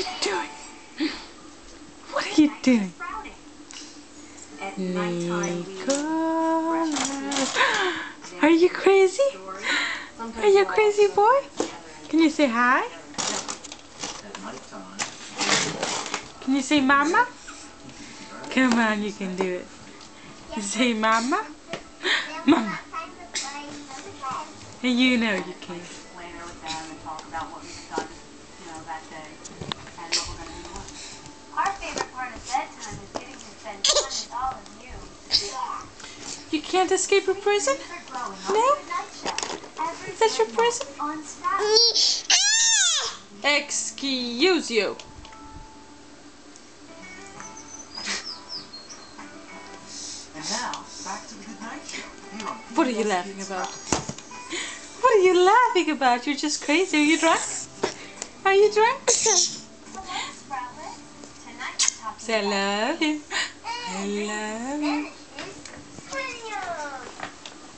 you doing? What are you doing? Nicholas. Are you crazy? Are you crazy boy? Can you say hi? Can you say mama? Come on, you can do it. You say mama? Mama. And you know you can. Our favorite part of bedtime is getting to spend time with all of you. You can't escape a prison? No? Is that your prison? Excuse you. And now, back to the Good Night Show. What are you laughing about? What are you laughing about? You're just crazy. Are you drunk? Are you drunk? Say I love you. I love you.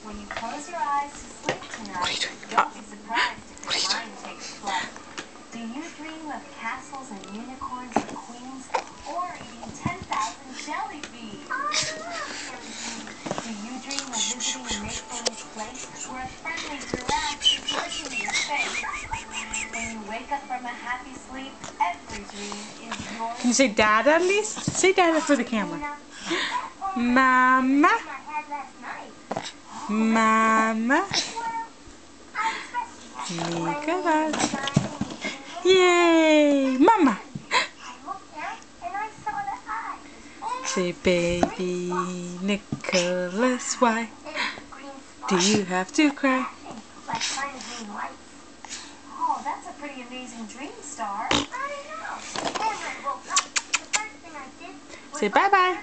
When you close your eyes to sleep tonight, don't be surprised if your mind takes flight. Do you dream of castles and unicorns and queens, or eating 10,000 jellybees? Do you dream of visiting a make-believe place where a friendly giraffe is licking your face? When you wake up from a happy sleep, every dream is yours. Can you say Dada at least? Say Dada for the camera. Mama. Mama. Nicholas. Yay. Mama. Say baby Nicholas, why do you have to cry? Oh, that's a pretty amazing dream, Star. I know. Say bye-bye.